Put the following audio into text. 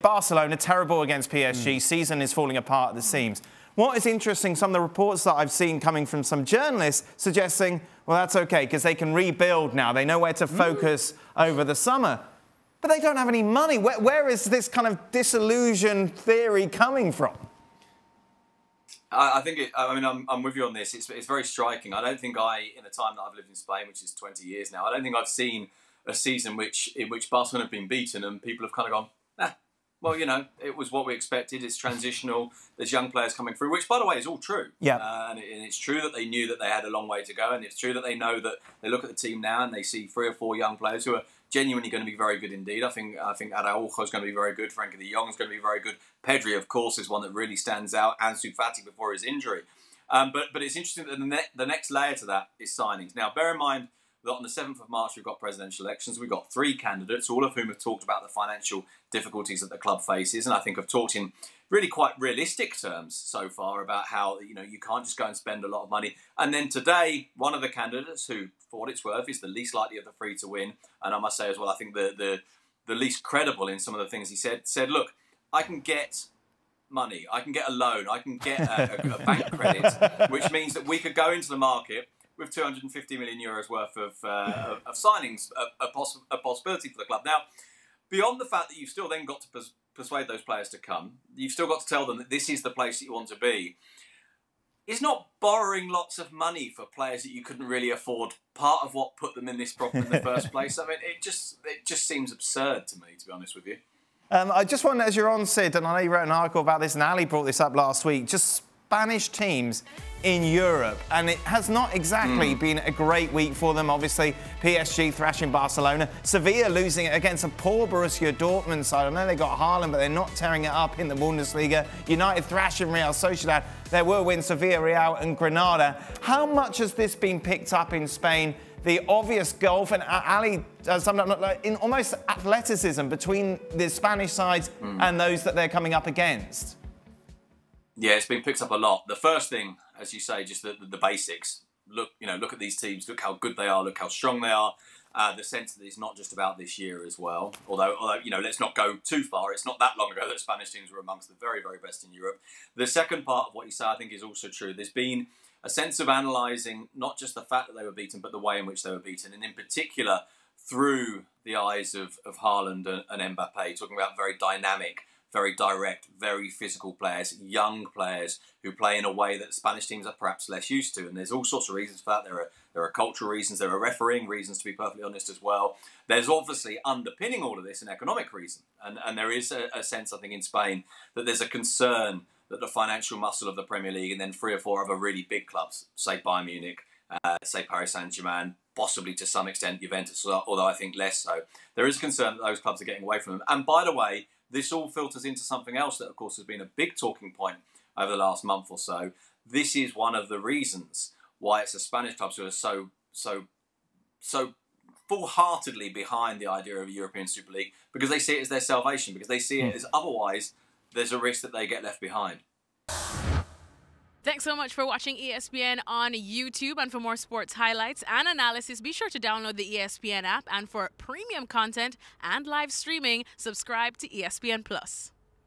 Barcelona, terrible against PSG. Season is falling apart at the seams. What is interesting, some of the reports that I've seen coming from some journalists suggesting, well, that's okay, because they can rebuild now. They know where to focus over the summer. But they don't have any money. Where is this kind of disillusion theory coming from? I think, I'm with you on this. It's very striking. I don't think in the time that I've lived in Spain, which is 20 years now, I don't think I've seen a season in which Barcelona have been beaten and people have kind of gone, well, you know, it was what we expected. It's transitional. There's young players coming through, which, by the way, is all true. Yeah. And it's true that they knew that they had a long way to go, and it's true that they know that they look at the team now and they see 3 or 4 young players who are genuinely going to be very good indeed. I think Araujo is going to be very good. Frankie de Jong is going to be very good. Pedri, of course, is one that really stands out. Ansu Fati before his injury. But it's interesting that the next layer to that is signings. Now, bear in mind that on the 7th of March, we've got presidential elections. We've got 3 candidates, all of whom have talked about the financial difficulties that the club faces, and I think have talked in really quite realistic terms so far about how, you know, you can't just go and spend a lot of money. And then today, one of the candidates, who, for what it's worth, is the least likely of the 3 to win, and I must say as well, I think the least credible in some of the things he said, look, I can get money, I can get a loan, I can get a bank credit, which means that we could go into the market with 250 million euros worth of signings, a possibility for the club. Now, beyond the fact that you've still then got to persuade those players to come, you've still got to tell them that this is the place that you want to be. Is not borrowing lots of money for players that you couldn't really afford part of what put them in this problem in the first place? I mean, it just seems absurd to me, to be honest with you. I just wonder, as you're on, Sid, and I know you wrote an article about this, and Ali brought this up last week, just Spanish teams in Europe, and it has not exactly been a great week for them. Obviously, PSG thrashing Barcelona, Sevilla losing it against a poor Borussia Dortmund side. I know they got Haaland, but they're not tearing it up in the Bundesliga. United thrashing Real Sociedad. There were wins, Sevilla, Real and Granada. How much has this been picked up in Spain? The obvious gulf, and Ali summed up in almost athleticism between the Spanish sides and those that they're coming up against. Yeah, it's been picked up a lot. The first thing, as you say, just the basics. Look at these teams. Look how good they are. Look how strong they are. The sense that it's not just about this year as well. Although let's not go too far. It's not that long ago that Spanish teams were amongst the very, very best in Europe. The second part of what you say, I think, is also true. There's been a sense of analysing not just the fact that they were beaten, but the way in which they were beaten, and in particular through the eyes of Haaland and Mbappe, talking about very dynamic, very direct, very physical players, young players who play in a way that Spanish teams are perhaps less used to. And there's all sorts of reasons for that. There are cultural reasons, there are refereeing reasons, to be perfectly honest, as well. There's obviously underpinning all of this an economic reason. And there is a sense, I think, in Spain that there's a concern that the financial muscle of the Premier League and then 3 or 4 other really big clubs, say Bayern Munich, say Paris Saint-Germain, possibly to some extent Juventus, although I think less so. There is concern that those clubs are getting away from them. And by the way, this all filters into something else that, of course, has been a big talking point over the last month or so. This is one of the reasons why it's the Spanish clubs who are so full-heartedly behind the idea of a European Super League, because they see it as their salvation, because they see it as otherwise there's a risk that they get left behind. Thanks so much for watching ESPN on YouTube, and for more sports highlights and analysis, be sure to download the ESPN app, and for premium content and live streaming, subscribe to ESPN+.